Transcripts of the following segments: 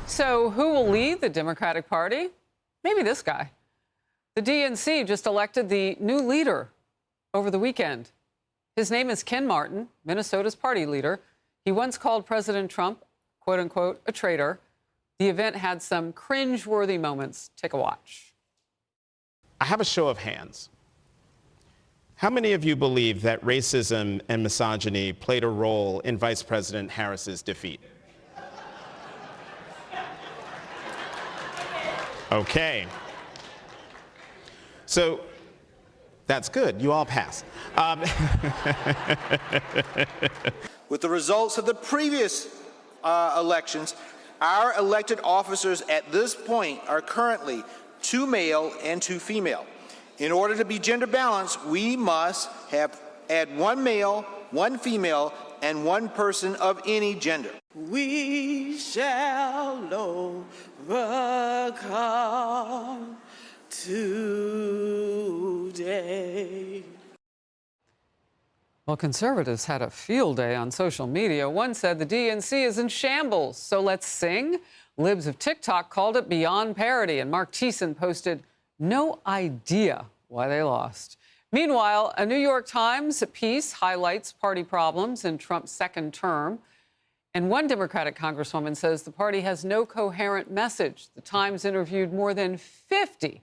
So who will lead the Democratic Party? Maybe this guy. The DNC just elected the new leader over the weekend. His name is Ken Martin, Minnesota's party leader. He once called President Trump, quote unquote, a traitor. The event had some cringeworthy moments. Take a watch. I have a show of hands. How many of you believe that racism and misogyny played a role in Vice President Harris's defeat? Okay. So that's good. You all passed. With the results of the previous elections, our elected officers at this point are currently 2 male and 2 female. In order to be gender balanced, we must add 1 male, 1 female, and 1 person of any gender. We shall overcome today. Well, conservatives had a field day on social media. One said the DNC is in shambles, so let's sing. Libs of TikTok called it beyond parody, and Mark Thiessen posted no idea why they lost. Meanwhile, a New York Times piece highlights party problems in Trump's second term. And one Democratic congresswoman says the party has no coherent message. The Times interviewed more than 50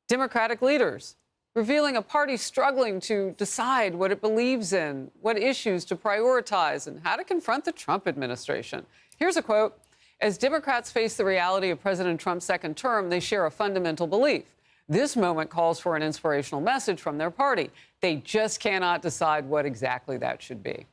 Democratic leaders, revealing a party struggling to decide what it believes in, what issues to prioritize, and how to confront the Trump administration. Here's a quote. As Democrats face the reality of President Trump's second term, they share a fundamental belief. This moment calls for an inspirational message from their party. They just cannot decide what exactly that should be.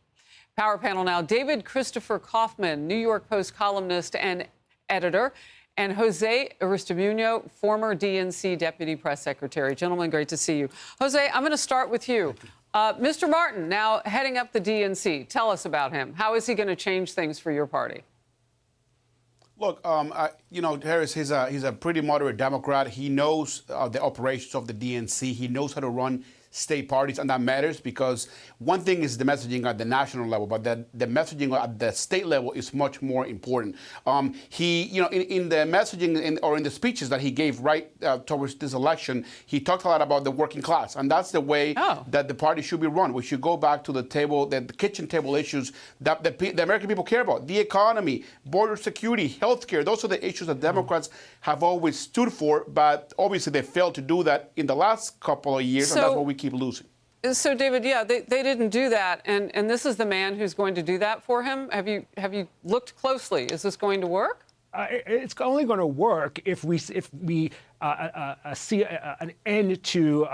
Power panel now, David Christopher Kauffman, New York Post columnist and editor, and Jose Aristimuno, former DNC deputy press secretary. Gentlemen, great to see you. Jose, I'm going to start with you. Mr. Martin, now heading up the DNC. Tell us about him. How is he going to change things for your party? Look, Harris, he's a pretty moderate Democrat. He knows the operations of the DNC. He knows how to run state parties, and that matters because one thing is the messaging at the national level, but the messaging at the state level is much more important. He, in the messaging or in the speeches that he gave right towards this election, he talked a lot about the working class, and that's the way that the party should be run. We should go back to the table, the kitchen table issues that the American people care about: the economy, border security, healthcare. Those are the issues that Democrats have always stood for, but obviously they failed to do that in the last couple of years, and that's what we keep losing. So, David, they didn't do that, and this is the man who's going to do that for him. Have you looked closely? Is this going to work? It's only going to work if we see an end to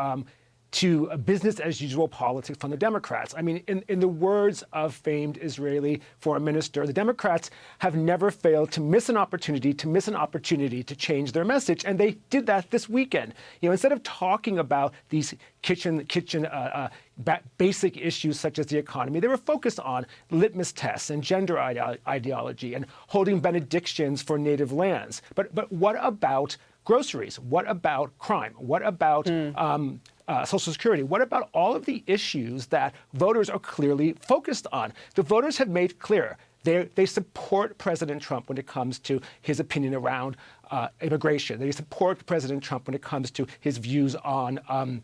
business as usual politics from the Democrats. I mean, in the words of famed Israeli foreign minister, the Democrats have never failed to miss an opportunity to change their message, and they did that this weekend. Instead of talking about these basic issues such as the economy, they were focused on litmus tests and gender ideology and holding benedictions for native lands. But what about groceries? What about crime? What about Social Security? What about all of the issues that voters are clearly focused on? The voters have made clear they support President Trump when it comes to his opinion around immigration. They support President Trump when it comes to his views on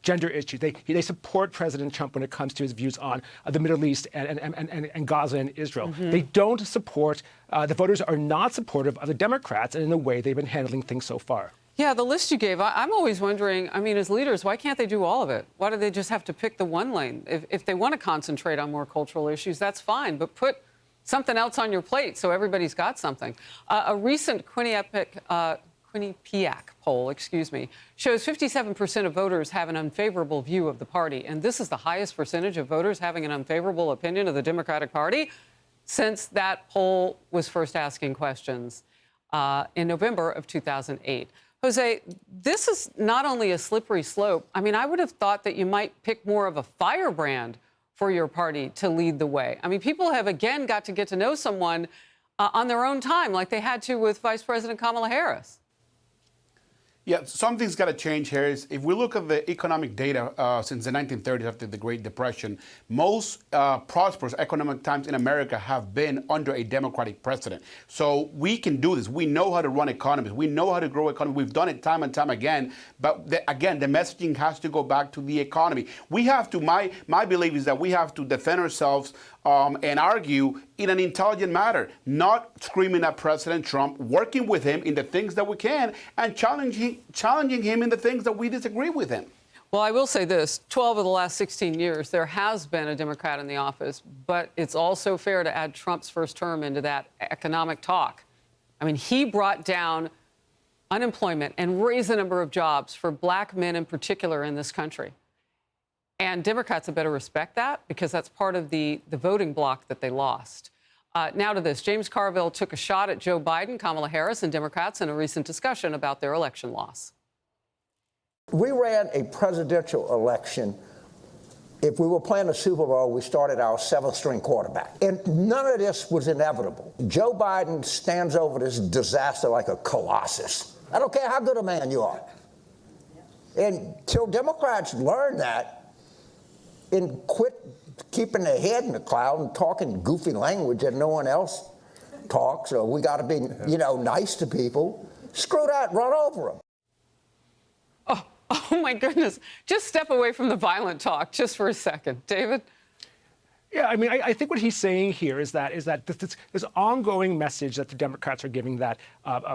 gender issues. They support President Trump when it comes to his views on the Middle East and Gaza and Israel. Mm-hmm. They don't support, the voters are not supportive of the Democrats and in the way they've been handling things so far. Yeah, the list you gave, I'm always wondering, as leaders, why can't they do all of it? Why do they just have to pick the one lane? If they want to concentrate on more cultural issues, that's fine, but put something else on your plate so everybody's got something. A recent Quinnipiac poll, shows 57% of voters have an unfavorable view of the party. And this is the highest percentage of voters having an unfavorable opinion of the Democratic Party since that poll was first asking questions in November of 2008. Jose, this is not only a slippery slope. I would have thought that you might pick more of a firebrand for your party to lead the way. People have, again, got to know someone on their own time, like they had to with Vice President Kamala Harris. Yeah, something's got to change here. If we look at the economic data since the 1930s, after the Great Depression, most prosperous economic times in America have been under a Democratic president. So we can do this. We know how to run economies. We know how to grow economies. We've done it time and time again. But again, the messaging has to go back to the economy. We have to, my belief is that we have to defend ourselves and argue in an intelligent manner, not screaming at President Trump, working with him in the things that we can, and challenging him in the things that we disagree with him. Well, I will say this, 12 of the last 16 years, there has been a Democrat in the office, but it's also fair to add Trump's first term into that economic talk. I mean, he brought down unemployment and raised the number of jobs for black men in particular in this country. And Democrats had better respect that, because that's part of the voting bloc that they lost. Now to this. James Carville took a shot at Joe Biden, Kamala Harris, and Democrats in a recent discussion about their election loss. We ran a presidential election. If we were playing a Super Bowl, we started our seventh-string quarterback. And none of this was inevitable. Joe Biden stands over this disaster like a colossus. I don't care how good a man you are. Until Democrats learn that, and quit keeping their head in the cloud and talking goofy language that no one else talks, or we got to be, nice to people. Screw that, run over them. Oh my goodness. Just step away from the violent talk just for a second. David? Yeah, I mean, I think what he's saying here is that this ongoing message that the Democrats are giving, that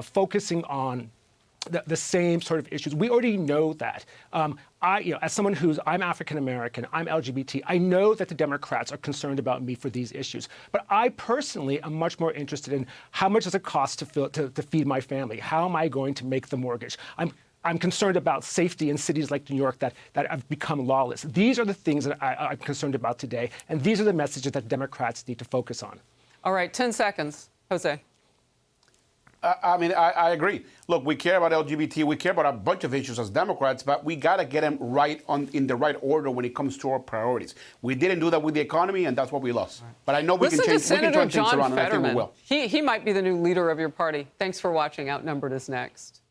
focusing on the same sort of issues. We already know that. As someone I'm African American, I'm LGBT, I know that the Democrats are concerned about me for these issues. But I personally am much more interested in how much does it cost to feed my family? How am I going to make the mortgage? I'm concerned about safety in cities like New York that have become lawless. These are the things that I'm concerned about today, and these are the messages that Democrats need to focus on. All right, 10 seconds. Jose. I agree. Look, we care about LGBT. We care about a bunch of issues as Democrats, but we got to get them right in the right order when it comes to our priorities. We didn't do that with the economy, and that's what we lost. Right. But I know we can change. We can turn things around, and I think we will. He might be the new leader of your party. Thanks for watching. Outnumbered is next.